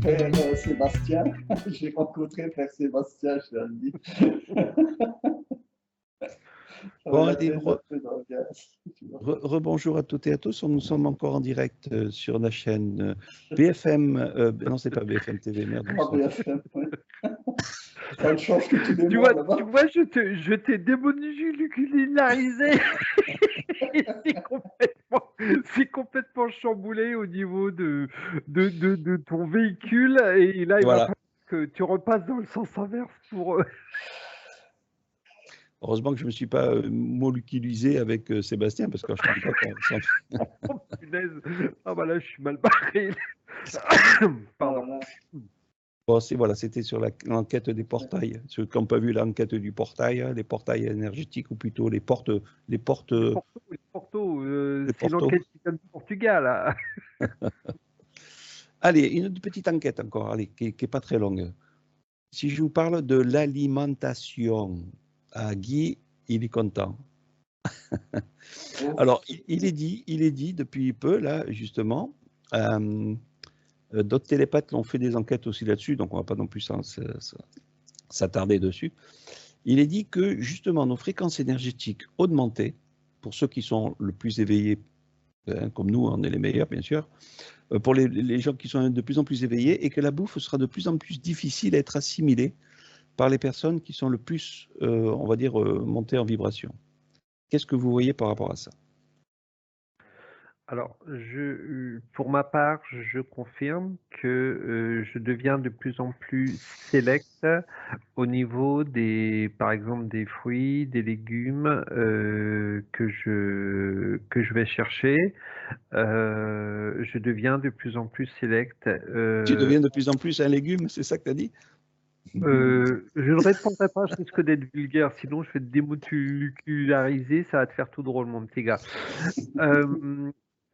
Père Sébastien, j'ai rencontré Père Sébastien, je l'ai dit. Bon, La allez, tête un peu dans le gaz. rebonjour à toutes et à tous. Nous sommes encore en direct sur la chaîne BFM. Non, c'est pas BFM TV, merde. Ah, BFM, ouais. Ça ne change que tous les Tu mois vois, là-bas. je t'ai démonécularisé. C'est complètement chamboulé au niveau de ton véhicule. Et là, il va Voilà. falloir que tu repasses dans le sens inverse pour. Heureusement que je ne me suis pas moléculisé avec Sébastien, parce que je ne dis pas qu'on Oh, punaise. Ah bah là, je suis mal barré. Pardon. Voilà. Bon, voilà, c'était sur l'enquête des portails. Ceux qui n'ont pas vu l'enquête du portail, les portails énergétiques, ou plutôt les portes. Les portos, c'est l'enquête qui vient du Portugal. Là. Allez, une petite enquête encore, allez, qui n'est pas très longue. Si je vous parle de l'alimentation, Guy, il est content. Alors, il est dit depuis peu, là, justement, d'autres télépathes l'ont fait des enquêtes aussi là-dessus, donc on ne va pas non plus s'attarder dessus. Il est dit que, justement, nos fréquences énergétiques augmentées, pour ceux qui sont le plus éveillés, comme nous, on est les meilleurs, bien sûr, pour les gens qui sont de plus en plus éveillés, et que la bouffe sera de plus en plus difficile à être assimilée par les personnes qui sont le plus, on va dire, montées en vibration. Qu'est-ce que vous voyez par rapport à ça? Alors, pour ma part, je confirme que je deviens de plus en plus sélect au niveau par exemple, des fruits, des légumes que je vais chercher. Je deviens de plus en plus sélect. Tu deviens de plus en plus un légume, c'est ça que tu as dit? Je ne répondrai pas, je risque d'être vulgaire, sinon je vais te démonéculariser, ça va te faire tout drôle, mon petit gars.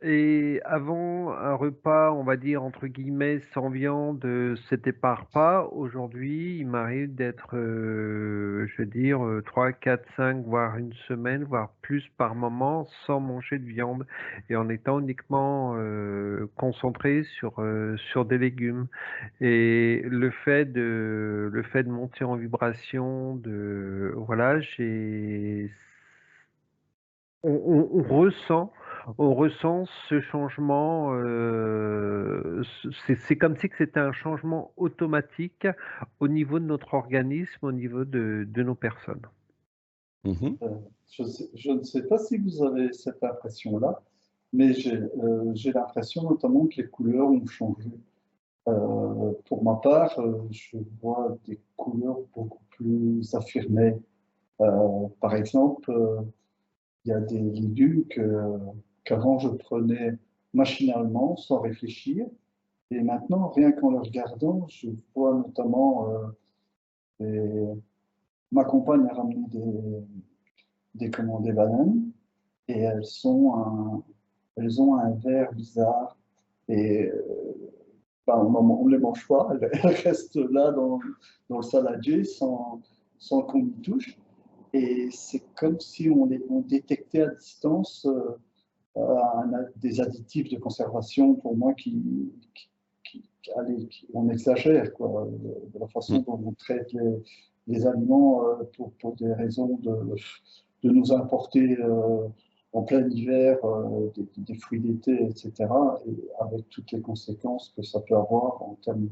Et avant un repas, on va dire entre guillemets sans viande, c'était pas repas. Aujourd'hui, il m'arrive d'être, je veux dire, 3, 4, 5, voire une semaine, voire plus par moment, sans manger de viande et en étant uniquement concentré sur des légumes. Et le fait de monter en vibration, voilà, on ressent ce changement. C'est comme si que c'était un changement automatique au niveau de notre organisme, au niveau de nos personnes. Je ne sais pas si vous avez cette impression-là, mais j'ai l'impression notamment que les couleurs ont changé. Pour ma part, je vois des couleurs beaucoup plus affirmées. Par exemple, il y a des légumes qu'avant je prenais machinalement, sans réfléchir. Et maintenant, rien qu'en les regardant, je vois notamment ma compagne a ramené des bananes et elles ont un vert bizarre. Et on ne les mange pas, elles restent là dans le saladier sans qu'on y touche. Et c'est comme si on détectait à distance des additifs de conservation, pour moi, on exagère quoi, de la façon dont on traite les aliments pour des raisons de nous importer en plein hiver des fruits d'été, etc. Et avec toutes les conséquences que ça peut avoir en termes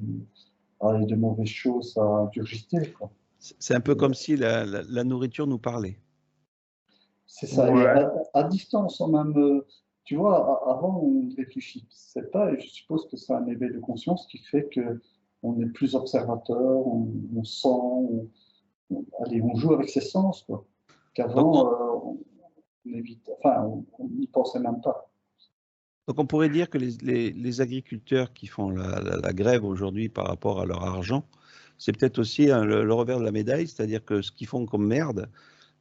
de mauvaises choses à ingurgiter. C'est un peu comme si la nourriture nous parlait. C'est ça, Ouais. et à distance, même, tu vois, avant on ne réfléchissait pas, et je suppose que c'est un éveil de conscience qui fait qu'on est plus observateur, on sent, on joue avec ses sens, quoi. Qu'avant, on n'y pensait même pas. Donc on pourrait dire que les agriculteurs qui font la grève aujourd'hui par rapport à leur argent, c'est peut-être aussi le revers de la médaille, c'est-à-dire que ce qu'ils font comme merde,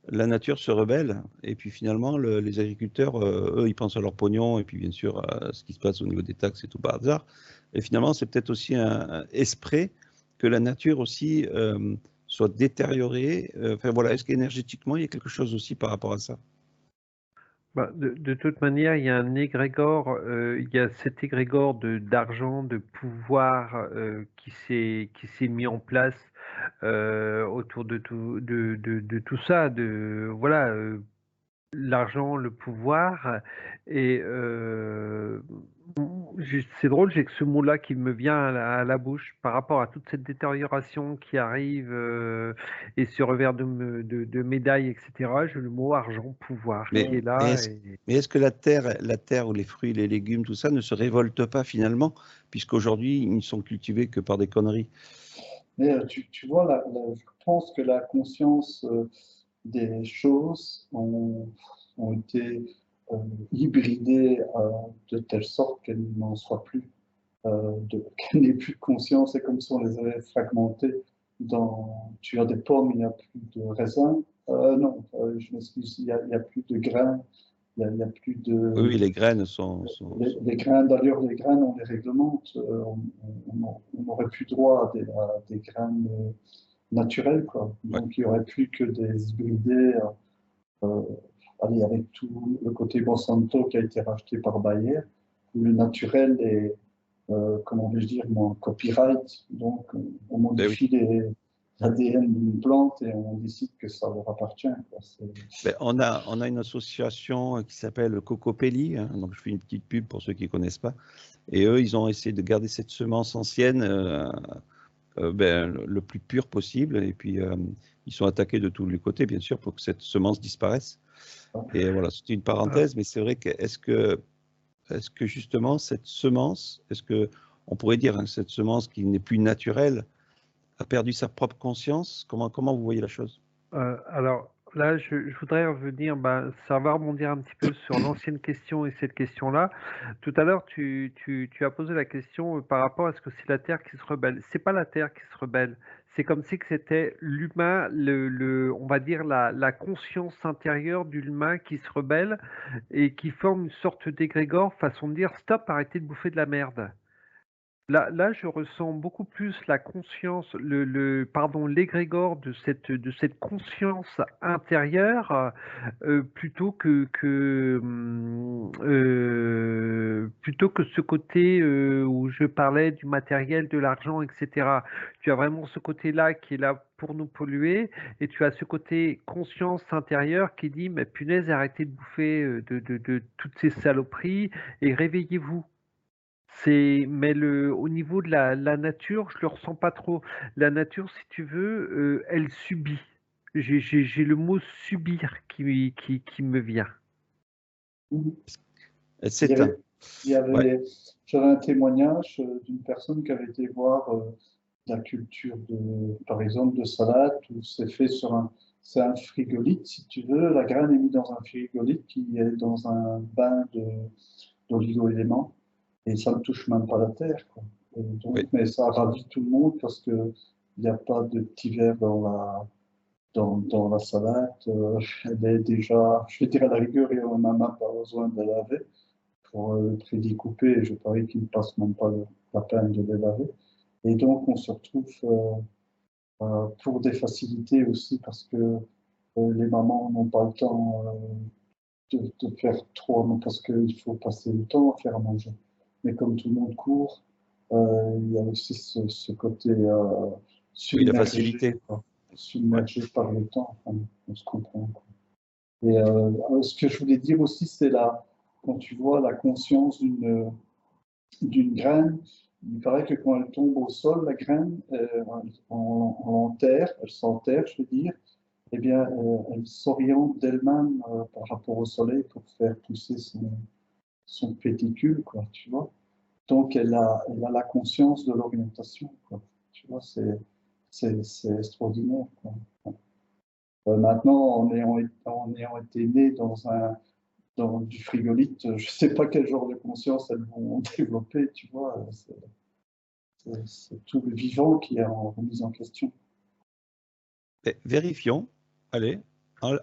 la nature se rebelle, et puis finalement les agriculteurs, eux, ils pensent à leur pognon, et puis bien sûr à ce qui se passe au niveau des taxes et tout par hasard, et finalement c'est peut-être aussi un esprit que la nature aussi soit détériorée. Enfin voilà, est-ce qu'énergétiquement il y a quelque chose aussi par rapport à ça? Bah, de toute manière, il y a un égrégore, il y a cet égrégore d'argent, de pouvoir qui s'est mis en place autour de tout ça, voilà, l'argent, le pouvoir, et c'est drôle, j'ai que ce mot-là qui me vient à la bouche par rapport à toute cette détérioration qui arrive et ce revers de médaille, etc. J'ai le mot argent, pouvoir Mais, qui est mais là. est-ce mais est-ce que la terre ou les fruits, les légumes, tout ça ne se révolte pas finalement, puisqu'aujourd'hui, ils ne sont cultivés que par des conneries? Mais tu vois, je pense que la conscience des choses ont été euh, hybridées de telle sorte qu'elles n'en soient plus, qu'elles n'aient plus de conscience. C'est comme si on les avait fragmentées. Tu as des pommes, il n'y a plus de raisins. Non, je m'excuse, il y a plus de grains, il y a plus de, Oui, oui, les graines les grains, d'ailleurs, les graines, on les réglemente. On n'aurait plus droit à des graines naturelles, quoi. ouais. Donc, il n'y aurait plus que des hybridés. Euh, allez, avec tout le côté Monsanto qui a été racheté par Bayer, où le naturel est, comment vais-je dire, moi, copyright. Donc, on Ben oui. modifie l'ADN d'une plante et on décide que ça leur appartient, quoi. Ben, on a une association qui s'appelle Cocopelli, hein, donc je fais une petite pub pour ceux qui ne connaissent pas. Et eux, ils ont essayé de garder cette semence ancienne ben, le plus pur possible. Et puis, ils sont attaqués de tous les côtés, bien sûr, pour que cette semence disparaisse. Et voilà, c'était une parenthèse, mais c'est vrai que est-ce que justement cette semence, est-ce que on pourrait dire hein, cette semence qui n'est plus naturelle a perdu sa propre conscience? Comment vous voyez la chose? Alors là, je voudrais revenir, bah, ça va rebondir un petit peu sur l'ancienne question et cette question-là. Tout à l'heure, tu as posé la question par rapport à ce que c'est la Terre qui se rebelle. C'est pas la Terre qui se rebelle. C'est comme si que c'était l'humain, on va dire la conscience intérieure de l'humain qui se rebelle et qui forme une sorte d'égrégore, façon de dire stop, arrêtez de bouffer de la merde. Là, je ressens beaucoup plus la conscience, pardon, l'égrégore de cette conscience intérieure, plutôt que ce côté où je parlais du matériel, de l'argent, etc. Tu as vraiment ce côté-là qui est là pour nous polluer, et tu as ce côté conscience intérieure qui dit, mais punaise, arrêtez de bouffer de toutes ces saloperies et réveillez-vous. Mais au niveau de la nature, je le ressens pas trop. La nature, si tu veux, elle subit. J'ai le mot subir qui me vient. Il y C'est un. avait, il y Ouais. avait, j'avais un témoignage d'une personne qui avait été voir la culture par exemple, de salade, où c'est un frigolite, si tu veux. La graine est mise dans un frigolite qui est dans un bain d'oligo-éléments et ça ne touche même pas la terre, quoi. Et donc, Oui. mais ça ravit tout le monde parce que il n'y a pas de petits verres dans la salade. Elle est déjà, je vais dire à la rigueur, et on n'a même pas besoin de la laver pour le prédécouper, et je parie qu'ils ne passent même pas la peine de les laver. Et donc, on se retrouve pour des facilités aussi, parce que les mamans n'ont pas le temps de faire trop, parce qu'il faut passer le temps à faire à manger. Mais comme tout le monde court, il y a aussi ce côté Oui, la submergé, facilité. quoi, Ouais. submergé par le temps. Enfin, on se comprend, quoi. Et ce que je voulais dire aussi, c'est quand tu vois la conscience d'une graine, il paraît que quand elle tombe au sol, la graine, elle s'enterre, je veux dire, eh bien, elle s'oriente d'elle-même par rapport au soleil pour faire pousser son péticule, quoi, tu vois. Donc, elle a la conscience de l'orientation, quoi. Tu vois, c'est extraordinaire, quoi. Maintenant, en ayant été né dans du frigolite, je ne sais pas quel genre de conscience elles vont développer, tu vois. C'est tout le vivant qui est en remise en question. Et vérifions. Allez,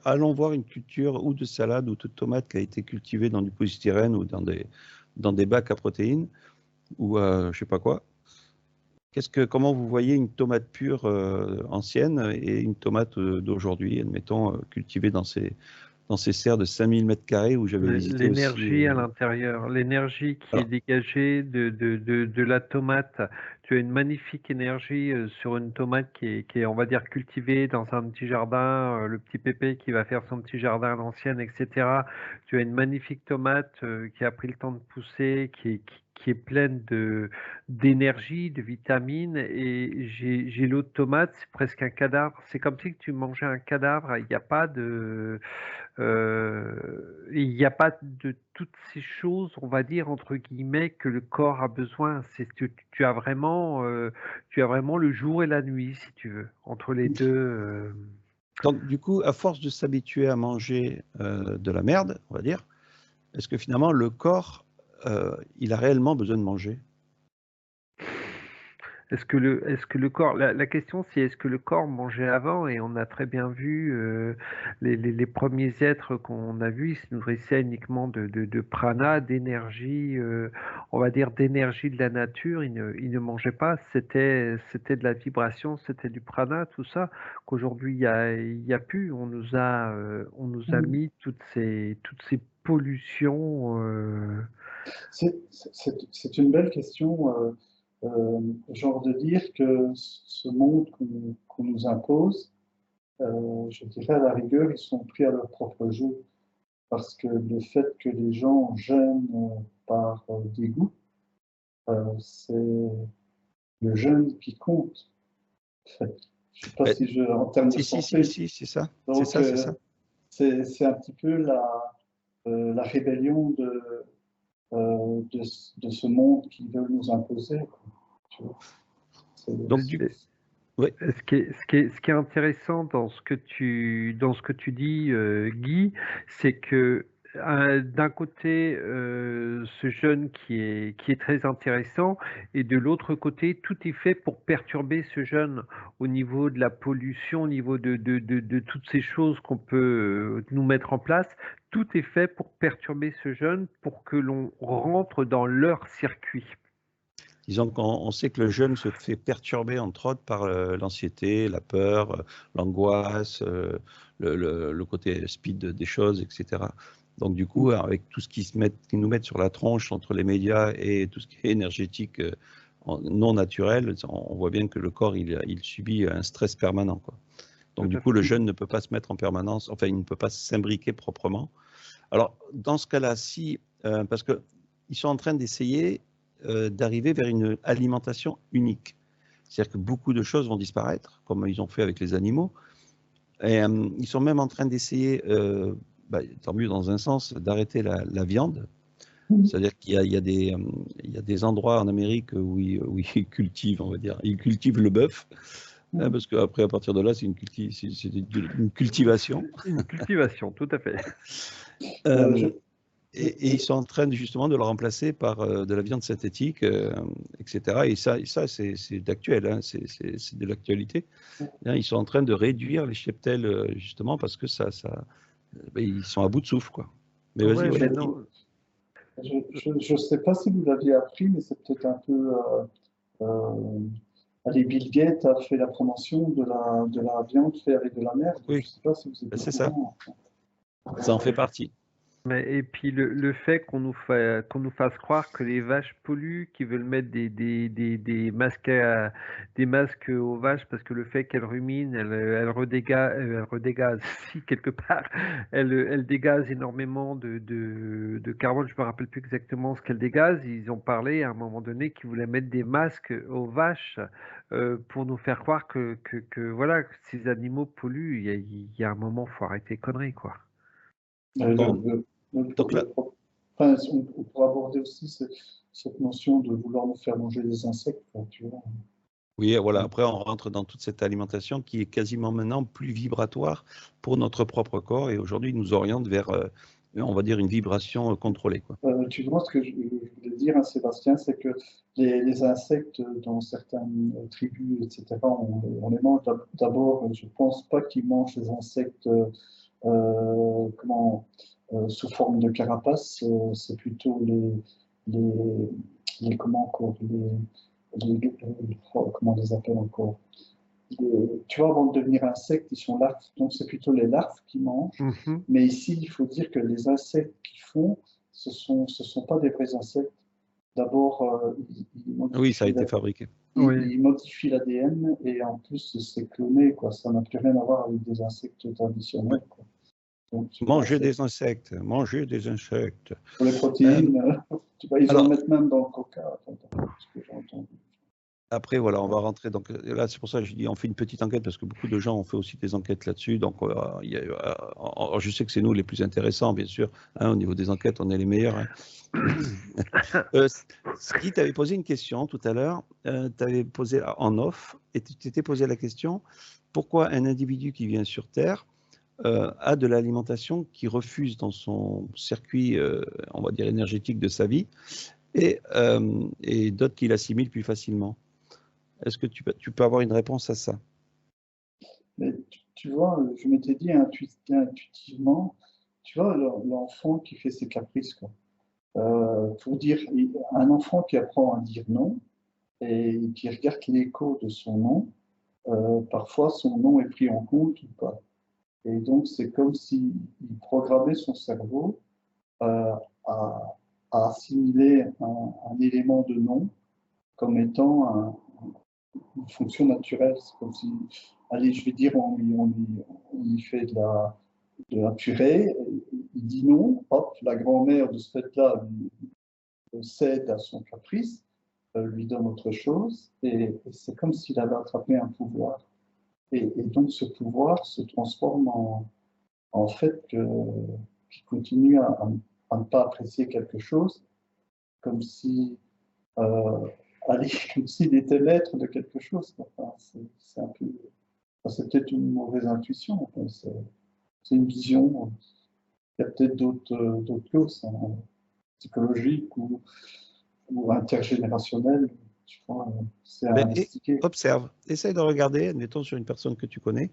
allons voir une culture ou de salade ou de tomate qui a été cultivée dans du polystyrène ou dans des bacs à protéines ou je sais pas quoi. Comment vous voyez une tomate pure ancienne et une tomate d'aujourd'hui, admettons, cultivée dans ces serres de 5000 m² où j'avais visité aussi. L'énergie à l'intérieur, l'énergie qui est dégagée de la tomate. Tu as une magnifique énergie sur une tomate qui est, on va dire, cultivée dans un petit jardin, le petit pépé qui va faire son petit jardin à l'ancienne, etc. Tu as une magnifique tomate qui a pris le temps de pousser, qui est pleine d'énergie, de vitamines. Et j'ai l'autre tomate, c'est presque un cadavre. C'est comme si tu mangeais un cadavre. Il n'y a pas il n'y a pas de toutes ces choses, on va dire, entre guillemets, que le corps a besoin. Tu as vraiment le jour et la nuit, si tu veux, entre les deux. Donc, du coup, à force de s'habituer à manger de la merde, on va dire, est-ce que finalement le corps, il a réellement besoin de manger? Est-ce que le corps, la question c'est est-ce que le corps mangeait avant, et on a très bien vu les premiers êtres qu'on a vus, ils se nourrissaient uniquement de prana, d'énergie, on va dire d'énergie de la nature, ils ne mangeaient pas, c'était de la vibration, c'était du prana, tout ça, qu'aujourd'hui il y a plus, on nous a mis toutes ces pollutions. C'est une belle question, genre de dire que ce monde qu'on nous impose, je dirais à la rigueur, ils sont pris à leur propre jeu. Parce que le fait que les gens gênent par dégoût, c'est le gêne qui compte. En fait. Je ne sais pas si en termes de santé. Si, c'est ça. Donc, c'est ça. C'est un petit peu la rébellion de ce monde qui veut nous imposer. Donc, oui. Ce qui est intéressant dans ce que tu dis, Guy, c'est que d'un côté, ce jeûne qui est très intéressant, et de l'autre côté, tout est fait pour perturber ce jeûne au niveau de la pollution, au niveau de toutes ces choses qu'on peut nous mettre en place. Tout est fait pour perturber ce jeûne, pour que l'on rentre dans leur circuit. Disons qu'on sait que le jeûne se fait perturber, entre autres, par l'anxiété, la peur, l'angoisse, le côté speed des choses, etc. Donc, du coup, avec tout ce qui nous met sur la tronche entre les médias et tout ce qui est énergétique non naturel, on voit bien que le corps, il subit un stress permanent, quoi. Donc, du coup, le jeûne ne peut pas se mettre en permanence, enfin, il ne peut pas s'imbriquer proprement. Alors, dans ce cas-là, parce qu'ils sont en train d'essayer d'arriver vers une alimentation unique. C'est-à-dire que beaucoup de choses vont disparaître, comme ils ont fait avec les animaux. Et ils sont même en train d'essayer, tant mieux dans un sens, d'arrêter la viande. C'est-à-dire qu'il y a des endroits en Amérique où ils cultivent, on va dire, ils cultivent le bœuf. Parce qu'après, à partir de là, c'est une cultivation. Une cultivation, tout à fait. Et ils sont en train justement de le remplacer par de la viande synthétique, etc. Et ça c'est d'actuel, hein, c'est de l'actualité. Ils sont en train de réduire les cheptels, justement, parce que ils sont à bout de souffle, quoi. Mais vas-y, ouais, je ne sais pas si vous l'aviez appris, mais c'est peut-être un peu... allez, Bill Gates a fait la promotion de la viande faite avec de la merde. Oui. Je ne sais pas si vous êtes c'est ça. Ça en fait partie. Et puis le fait qu'on nous fasse croire que les vaches polluent, qu'ils veulent mettre des masques aux vaches, parce que le fait qu'elles ruminent, elles redégazent, si quelque part, elles dégazent énormément de carbone. Je me rappelle plus exactement ce qu'elles dégazent. Ils ont parlé à un moment donné qu'ils voulaient mettre des masques aux vaches pour nous faire croire que voilà, que ces animaux polluent. Il y a un moment, faut arrêter les conneries, quoi. Donc là, on pourrait aborder aussi cette notion de vouloir nous faire manger des insectes, tu vois. Oui, voilà. Après, on rentre dans toute cette alimentation qui est quasiment maintenant plus vibratoire pour notre propre corps, et aujourd'hui, nous oriente vers, on va dire, une vibration contrôlée, quoi. Tu vois, ce que je voulais dire, hein, Sébastien, c'est que les insectes dans certaines tribus, etc., on les mange d'abord. Je ne pense pas qu'ils mangent les insectes sous forme de carapace. C'est plutôt comment on les appelle encore, tu vois, avant de devenir insectes, ils sont larves, donc c'est plutôt les larves qui mangent. Mhm. Mais ici, il faut dire que les insectes qu'ils font, ce sont pas des vrais insectes. D'abord, Oui, ça a été fabriqué. Oui. ils modifient l'ADN et en plus, c'est cloné, quoi. Ça n'a plus rien à voir avec des insectes traditionnels, quoi. Donc, tu vois, Manger des insectes, manger des insectes. pour les protéines, tu vois, ils en Alors, mettent même dans le coca, ce que j'ai entendu. après, voilà, on va rentrer. Donc là, c'est pour ça que je dis, on fait une petite enquête parce que beaucoup de gens ont fait aussi des enquêtes là-dessus. Donc, je sais que c'est nous les plus intéressants, bien sûr. Hein, au niveau des enquêtes, on est les meilleurs. Hein. Guy, tu avais posé une question tout à l'heure. Tu avais posé en off et tu t'étais posé la question pourquoi un individu qui vient sur Terre a de l'alimentation qui refuse dans son circuit, on va dire, énergétique de sa vie et d'autres qui l'assimilent plus facilement. Est-ce que tu peux avoir une réponse à ça? Mais tu vois, je m'étais dit intuitivement, tu vois, l'enfant qui fait ses caprices, quoi. Pour dire, un enfant qui apprend à dire non et qui regarde l'écho de son nom, parfois son nom est pris en compte ou pas. Et donc, c'est comme s'il programmait son cerveau euh, à, à assimiler un élément de nom comme étant une fonction naturelle. C'est comme si, allez, je vais dire, on lui fait de la purée, il dit non, hop, la grand-mère de ce fait-là cède à son caprice, lui donne autre chose, et c'est comme s'il avait attrapé un pouvoir. Et donc ce pouvoir se transforme en fait qu'il continue à ne pas apprécier quelque chose, comme si, euh, allez, comme s'il était maître de quelque chose. Enfin, c'est un peu, enfin, c'est peut-être une mauvaise intuition. Enfin, c'est une vision. Il y a peut-être d'autres causes, hein, psychologiques ou intergénérationnelles. Tu vois, c'est à investiguer. Observe, essaye de regarder, admettons, sur une personne que tu connais,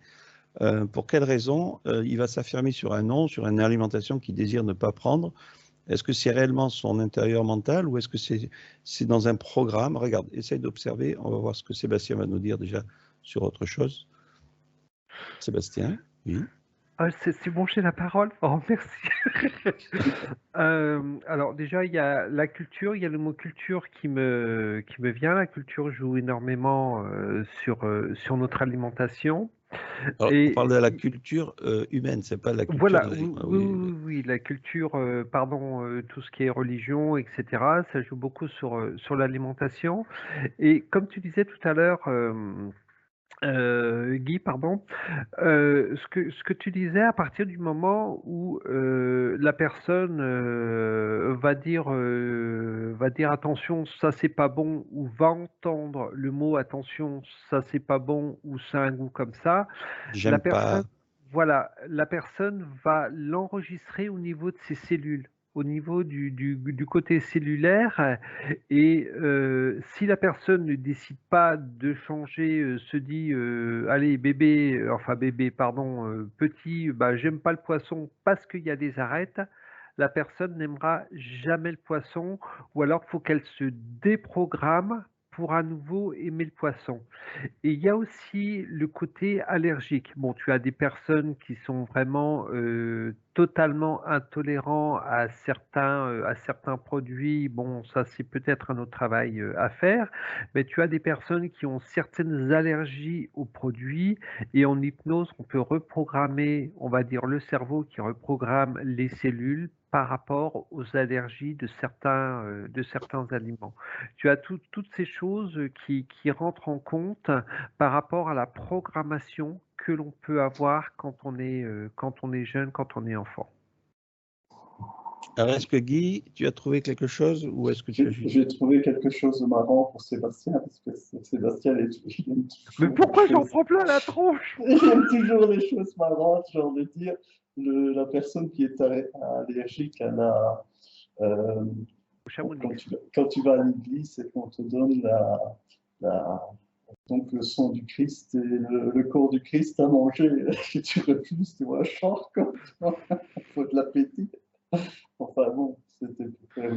pour quelle raison il va s'affirmer sur un nom, sur une alimentation qu'il désire ne pas prendre. Est-ce que c'est réellement son intérieur mental ou est-ce que c'est dans un programme? Regarde, essaye d'observer, on va voir ce que Sébastien va nous dire déjà sur autre chose. Sébastien, oui. Ah, c'est bon, j'ai la parole. Oh, merci. Alors déjà, il y a la culture, il y a le mot culture qui me vient. La culture joue énormément sur notre alimentation. Alors, on parle Et de la culture humaine, c'est pas la culture voilà, de oui, l'aliment. oui, Oui, oui, oui, la culture, pardon, tout ce qui est religion, etc., ça joue beaucoup sur l'alimentation. Et comme tu disais tout à l'heure, Guy, pardon, ce que tu disais, à partir du moment où la personne va dire attention, ça c'est pas bon, ou va entendre le mot attention, ça c'est pas bon, ou ça a un goût comme ça, la j'aime pas. personne, voilà, la personne va l'enregistrer au niveau de ses cellules, au niveau du côté cellulaire. Et si la personne ne décide pas de changer, se dit allez bébé, enfin bébé, pardon, petit, bah, j'aime pas le poisson parce qu'il y a des arêtes, la personne n'aimera jamais le poisson, ou alors il faut qu'elle se déprogramme pour à nouveau aimer le poisson. Et il y a aussi le côté allergique. Bon, tu as des personnes qui sont vraiment totalement intolérants à certains produits. Bon, ça, c'est peut-être un autre travail à faire. Mais tu as des personnes qui ont certaines allergies aux produits. Et en hypnose, on peut reprogrammer, on va dire, le cerveau qui reprogramme les cellules par rapport aux allergies de certains aliments. Tu as toutes ces choses qui rentrent en compte par rapport à la programmation que l'on peut avoir quand on est jeune, quand on est enfant. Alors, est-ce que Guy, tu as trouvé quelque chose ou est-ce que tu as juste... J'ai trouvé quelque chose de marrant pour Sébastien, parce que Sébastien, il aime Mais toujours les pourquoi j'en choses. prends plein la tronche? Il aime toujours les choses marrantes, j'ai envie de dire. La personne qui est allergique à euh, Au Chamonix. quand tu vas à l'église et qu'on te donne la, donc le sang du Christ et le corps du Christ à manger, et tu refuses, tu vois, short, quoi. Il faut de l'appétit. Enfin bon, c'était pour faire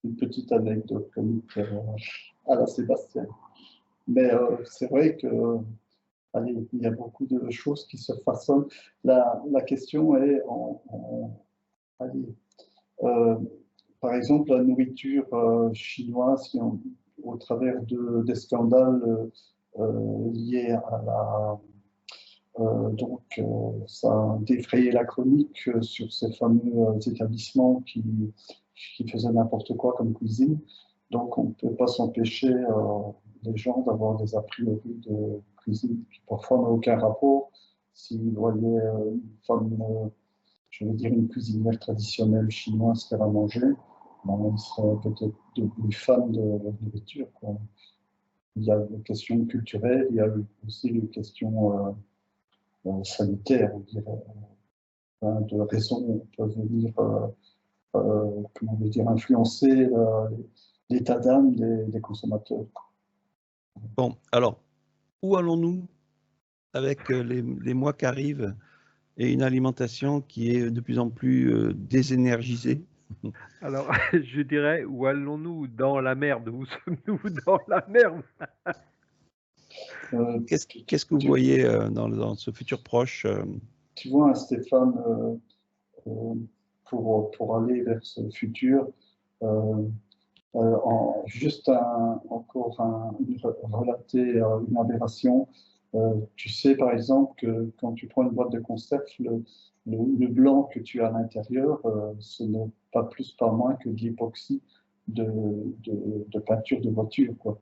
une petite anecdote comique à la Sébastien. Mais c'est vrai que, allez, il y a beaucoup de choses qui se façonnent. La question est, allez, euh, par exemple, la nourriture chinoise, au travers des scandales liés à ça a défrayé la chronique sur ces fameux établissements qui faisaient n'importe quoi comme cuisine. Donc, on ne peut pas s'empêcher, les gens, d'avoir des a priori de cuisine qui parfois n'ont aucun rapport. S'ils voyaient une femme, je veux dire, une cuisinière traditionnelle chinoise faire à manger, ben, ils seraient peut-être devenus fans de la nourriture, quoi. Il y a des questions culturelles, il y a aussi les questions sanitaires, on dirait, hein, de raisons peuvent venir, comment dire, influencer l'état d'âme des consommateurs. Bon, alors, où allons-nous avec les mois qui arrivent et une alimentation qui est de plus en plus désénergisée? Alors, je dirais, où allons-nous? Dans la merde. Où sommes-nous dans la merde? Qu'est-ce que vous voyez dans ce futur proche? Tu vois, hein, Stéphane, euh, pour aller vers ce futur, juste relater une aberration. Tu sais, par exemple, que quand tu prends une boîte de conserve, le blanc que tu as à l'intérieur, ce n'est pas plus, pas moins que de l'époxy de peinture de voiture, quoi.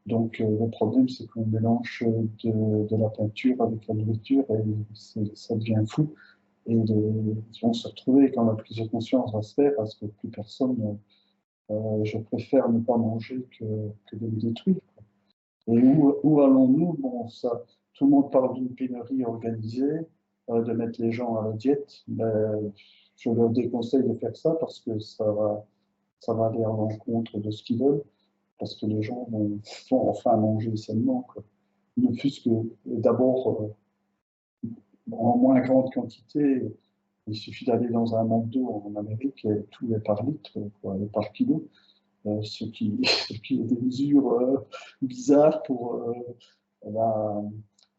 Donc, le problème, c'est qu'on mélange de la peinture avec la nourriture et ça devient fou. Et ils vont se retrouver quand la prise de conscience va se faire parce que plus personne. Je préfère ne pas manger que de me détruire. Et où allons-nous? Bon, ça, tout le monde parle d'une pénurie organisée, de mettre les gens à la diète. Ben, je leur déconseille de faire ça parce que ça va aller à l'encontre de ce qu'ils veulent, parce que les gens vont enfin manger sainement, quoi. Ne fût-ce que d'abord en moins grande quantité. Il suffit d'aller dans un McDo en Amérique et tout est par litre, quoi, et par kilo. Ce qui est des mesures bizarres pour la,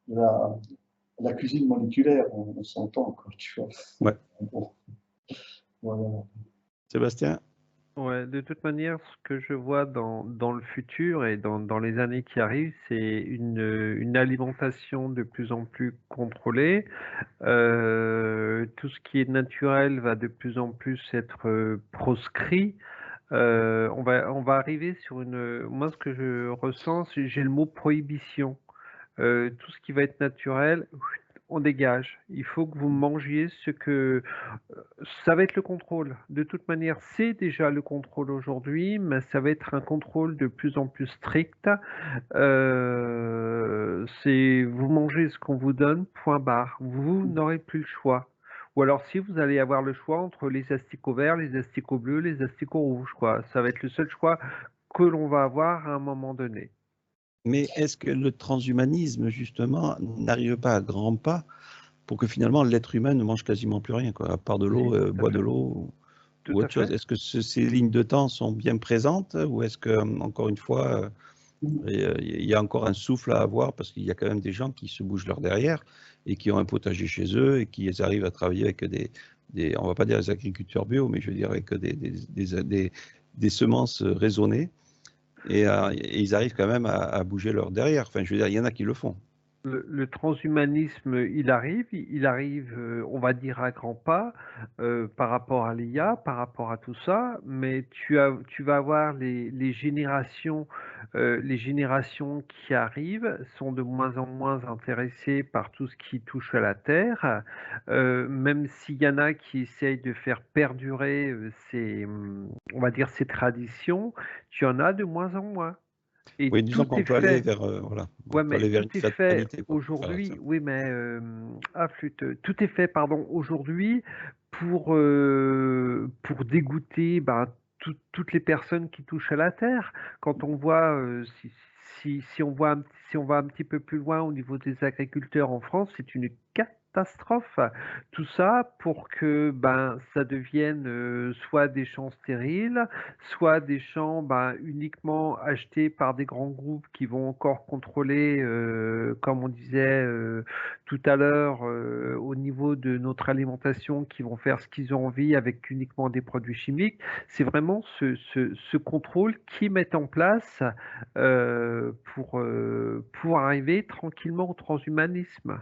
la, la cuisine moléculaire, on s'entend, quoi, tu vois. Ouais. Bon, voilà. Sébastien? Ouais, de toute manière, ce que je vois dans le futur et dans les années qui arrivent, c'est une alimentation de plus en plus contrôlée. Tout ce qui est naturel va de plus en plus être proscrit. On va arriver sur moi, ce que je ressens, j'ai le mot prohibition. Tout ce qui va être naturel, on dégage. Il faut que vous mangiez ce que ça va être le contrôle. De toute manière, c'est déjà le contrôle aujourd'hui, mais ça va être un contrôle de plus en plus strict. C'est vous mangez ce qu'on vous donne, point barre. Vous n'aurez plus le choix. Ou alors si vous allez avoir le choix entre les asticots verts, les asticots bleus, les asticots rouges, quoi. Ça va être le seul choix que l'on va avoir à un moment donné. Mais est-ce que le transhumanisme, justement, n'arrive pas à grands pas pour que finalement l'être humain ne mange quasiment plus rien, quoi, à part de l'eau, Si, tout à boit de fait. l'eau Tout ou à autre chose? fait. Est-ce que ces lignes de temps sont bien présentes ou est-ce que, encore une fois, il y a encore un souffle à avoir parce qu'il y a quand même des gens qui se bougent leur derrière et qui ont un potager chez eux et qui arrivent à travailler avec on va pas dire des agriculteurs bio, mais je veux dire avec des semences raisonnées et ils arrivent quand même à bouger leur derrière. Enfin, je veux dire, il y en a qui le font. Le transhumanisme, il arrive, on va dire à grands pas, par rapport à l'IA, par rapport à tout ça, mais tu vas avoir les générations qui arrivent sont de moins en moins intéressées par tout ce qui touche à la Terre, même s'il y en a qui essayent de faire perdurer on va dire ces traditions, tu en as de moins en moins. Et Oui, disons tout qu'on est peut aller fait. vers, voilà, on Ouais, peut mais aller vers une tout est fait fatalité, quoi, par aujourd'hui. exemple. Oui, mais flûte. Tout est fait, pardon, aujourd'hui pour dégoûter toutes les personnes qui touchent à la terre. Quand on voit, si on voit, si on va un petit peu plus loin au niveau des agriculteurs en France, c'est une catastrophe. catastrophe. Tout ça pour que ça devienne soit des champs stériles, soit des champs uniquement achetés par des grands groupes qui vont encore contrôler, comme on disait tout à l'heure, au niveau de notre alimentation, qui vont faire ce qu'ils ont envie avec uniquement des produits chimiques. C'est vraiment ce contrôle qu'ils mettent en place pour arriver tranquillement au transhumanisme,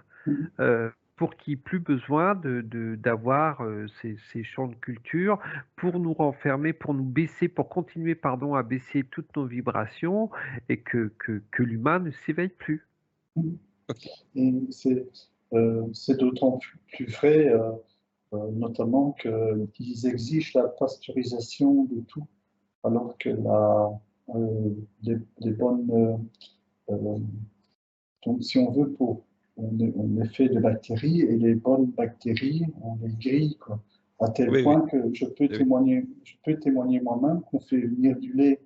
pour qu'il n'y ait plus besoin d'avoir ces champs de culture pour nous renfermer, pour nous baisser, pour continuer à baisser toutes nos vibrations et que l'humain ne s'éveille plus. Et c'est d'autant plus vrai, notamment qu'ils exigent la pasteurisation de tout, alors que les bonnes. Donc, si on veut, on est fait de bactéries et les bonnes bactéries, on les grille, quoi. À tel point que je peux témoigner moi-même qu'on fait venir du lait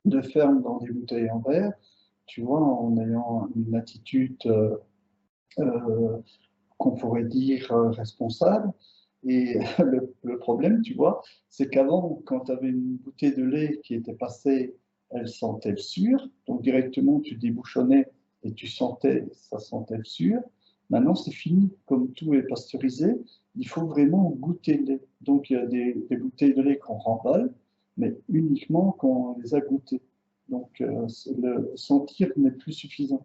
de ferme dans des bouteilles en verre, tu vois, en ayant une attitude qu'on pourrait dire responsable. Et le problème, tu vois, c'est qu'avant, quand tu avais une bouteille de lait qui était passée, elle sentait le sûr, donc directement tu débouchonnais et tu sentais, ça sentait le sûr. Maintenant, c'est fini, comme tout est pasteurisé, il faut vraiment goûter le lait. Donc, il y a des bouteilles de lait qu'on remballe, mais uniquement quand on les a goûtées. Donc, le sentir n'est plus suffisant.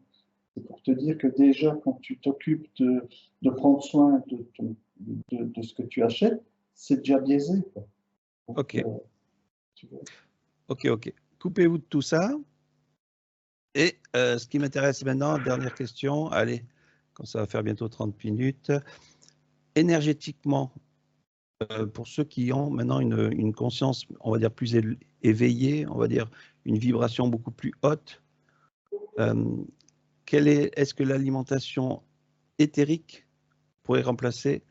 C'est pour te dire que déjà, quand tu t'occupes de prendre soin de ce que tu achètes, c'est déjà biaisé, quoi. Donc, ok. Ok. Coupez-vous de tout ça. Et ce qui m'intéresse maintenant, dernière question, allez, quand ça va faire bientôt 30 minutes. Énergétiquement, pour ceux qui ont maintenant une conscience, on va dire, plus éveillée, on va dire une vibration beaucoup plus haute, est-ce que l'alimentation éthérique pourrait remplacer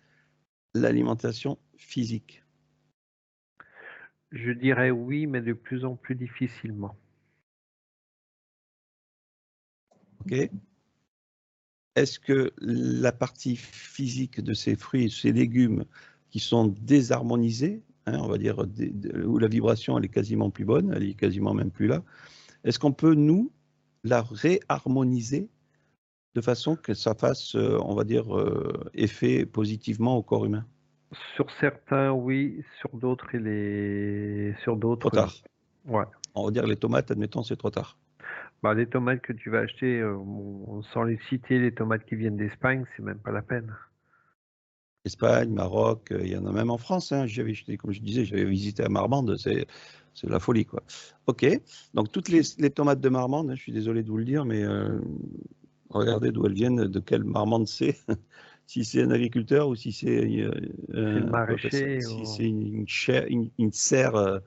l'alimentation physique? Je dirais oui, mais de plus en plus difficilement. Ok. Est-ce que la partie physique de ces fruits et ces légumes qui sont désharmonisés, on va dire, où la vibration elle est quasiment plus bonne, elle est quasiment même plus là, est-ce qu'on peut, nous, la réharmoniser de façon que ça fasse, on va dire, effet positivement au corps humain? Sur certains, oui. Sur d'autres, Trop tard. Ouais. On va dire les tomates, admettons, c'est trop tard. Les tomates que tu vas acheter, sans les citer, les tomates qui viennent d'Espagne, c'est même pas la peine. Espagne, Maroc, il y en a même en France. Comme je disais, j'avais visité à Marmande, c'est la folie, quoi. Ok, donc toutes les tomates de Marmande, je suis désolé de vous le dire, mais regardez d'où elles viennent, de quelle Marmande c'est, si c'est un agriculteur ou si c'est le maraîcher. si c'est une serre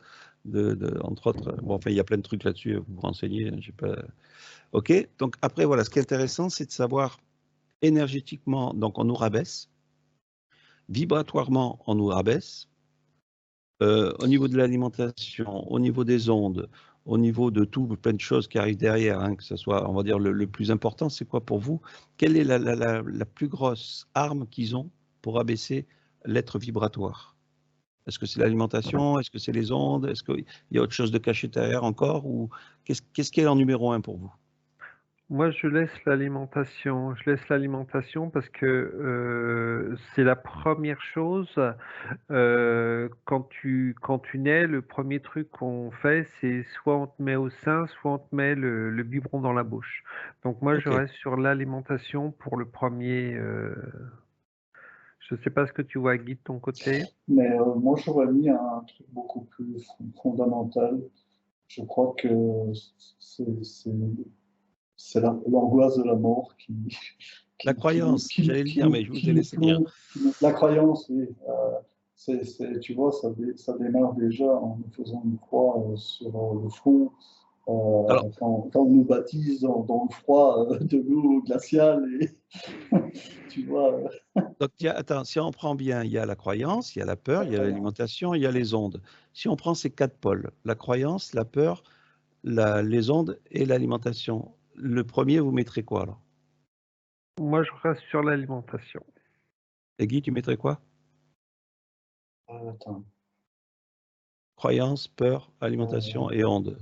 entre autres. Bon, enfin, il y a plein de trucs là-dessus, vous vous renseignez. J'ai pas. Ok, donc après, voilà, ce qui est intéressant, c'est de savoir énergétiquement, donc on nous rabaisse. Vibratoirement, on nous rabaisse. Au niveau de l'alimentation, au niveau des ondes, au niveau de tout, plein de choses qui arrivent derrière, que ce soit, on va dire, le plus important, c'est quoi pour vous? Quelle est la plus grosse arme qu'ils ont pour abaisser l'être vibratoire? Est-ce que c'est l'alimentation? Est-ce que c'est les ondes? Est-ce qu'il y a autre chose de caché derrière encore? Ou qu'est-ce qui est en numéro 1 pour vous? Moi, je laisse l'alimentation. Je laisse l'alimentation parce que c'est la première chose. Quand tu nais, le premier truc qu'on fait, c'est soit on te met au sein, soit on te met le biberon dans la bouche. Donc moi, je Ok. reste sur l'alimentation pour le premier. Je sais pas ce que tu vois, Guy, de ton côté. Mais moi, j'aurais mis un truc beaucoup plus fondamental. Je crois que c'est l'angoisse de la mort La croyance, j'allais le dire, mais je vous ai laissé dire. La croyance, oui. Tu vois, ça démarre déjà en nous faisant une croix sur le front. Alors, Quand on nous baptise dans le froid de l'eau glaciale, tu vois. donc, attends, si on prend bien, il y a la croyance, il y a la peur, il y a l'alimentation, il y a les ondes. Si on prend ces 4 pôles, la croyance, la peur, les ondes et l'alimentation, le premier, vous mettrez quoi alors? Moi, je reste sur l'alimentation. Et Guy, tu mettrais quoi? Attends. Croyance, peur, alimentation et onde.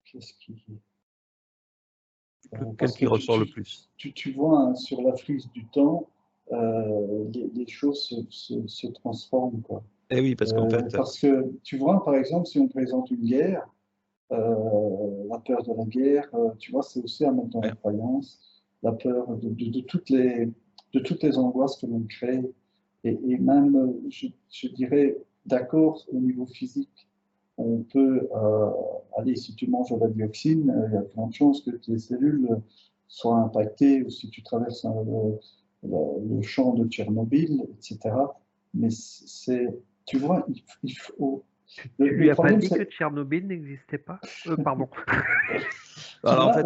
Qu'est-ce qui... Quel parce qui que ressort le plus? tu vois, hein, sur la frise du temps, les choses se transforment, quoi. Eh oui, parce qu'en fait, Parce que tu vois, par exemple, si on présente une guerre, la peur de la guerre, tu vois, c'est aussi à mettre dans la croyance, la peur de toutes les angoisses que l'on crée, et même, je dirais, d'accord, au niveau physique, on peut, allez, si tu manges de la dioxine, il y a de grandes chances que tes cellules soient impactées, ou si tu traverses le champ de Tchernobyl, etc. Mais tu vois, il faut. Tu Le lui as pas problème, dit que c'est. Tchernobyl n'existait pas? Pardon. alors, en fait,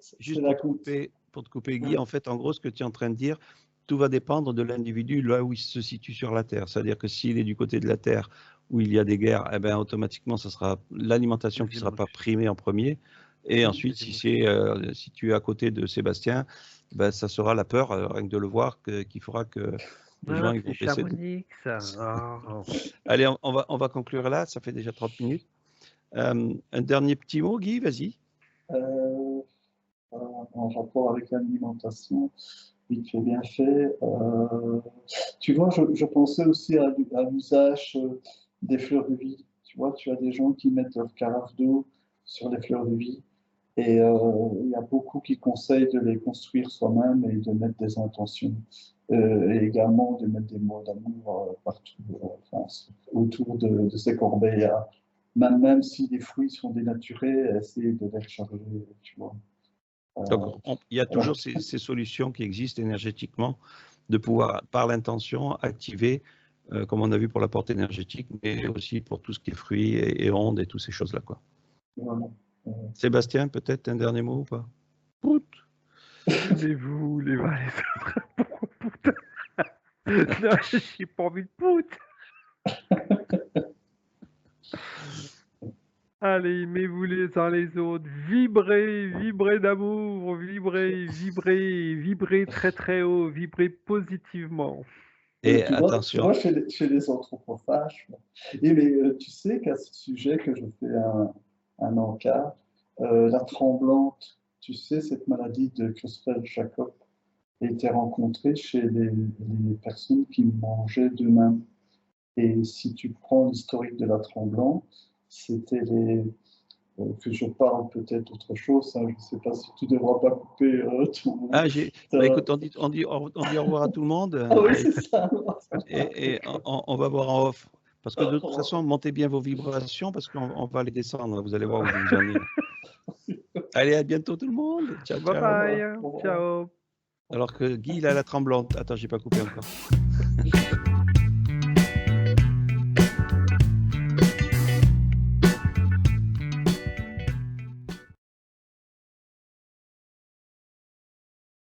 C'est juste la pour te couper, Guy, en fait, en gros, ce que tu es en train de dire, tout va dépendre de l'individu là où il se situe sur la Terre. C'est-à-dire que s'il est du côté de la Terre où il y a des guerres, eh ben, automatiquement, ça sera l'alimentation qui ne sera pas primée en premier. Et ensuite, si tu es à côté de Sébastien, ben, ça sera la peur, rien que de le voir, qui fera que les gens ils vont C'est baisser. Chamonix, ça. Allez, on va conclure là, ça fait déjà 30 minutes. Un dernier petit mot, Guy, vas-y. En rapport avec l'alimentation, vite fait, bien fait. Tu vois, je pensais aussi à l'usage des fleurs de vie. Tu vois, tu as des gens qui mettent leur carafe d'eau sur les fleurs de vie. Et il y a beaucoup qui conseillent de les construire soi-même et de mettre des intentions. Et également de mettre des mots d'amour partout, enfin, autour de ces corbeilles. Même si les fruits sont dénaturés, essayer de les recharger, tu vois. Donc, il y a toujours ces solutions qui existent énergétiquement, de pouvoir, par l'intention, activer, comme on a vu pour la porte énergétique, mais aussi pour tout ce qui est fruits et ondes et toutes ces choses-là, quoi. Voilà. Sébastien, peut-être un dernier mot ou pas? Pout. Mais vous, les autres, pourquoi putain? Non, j'ai pas envie de pout. Allez, aimez-vous les uns les autres, vibrez, vibrez d'amour, vibrez, vibrez, vibrez très très haut, vibrez positivement. Et tu attention. vois chez les anthropophages, mais tu sais qu'à ce sujet que je fais un encart, la tremblante, tu sais, cette maladie de Creutzfeldt-Jakob a été rencontrée chez les personnes qui mangeaient d'eux-mêmes. Et si tu prends l'historique de la tremblante, c'était que je parle peut-être autre chose, hein, je ne sais pas si tu ne devras pas couper ton... écoute, on dit au revoir à tout le monde. Ah oui, c'est ça. Et on va voir en off. Parce que de toute façon, montez bien vos vibrations parce qu'on va les descendre. Vous allez voir où vous en êtes. Allez, à bientôt tout le monde. Ciao, Bye ciao. bye. Ciao. Alors que Guy, il a la tremblante. Attends, j'ai pas coupé encore.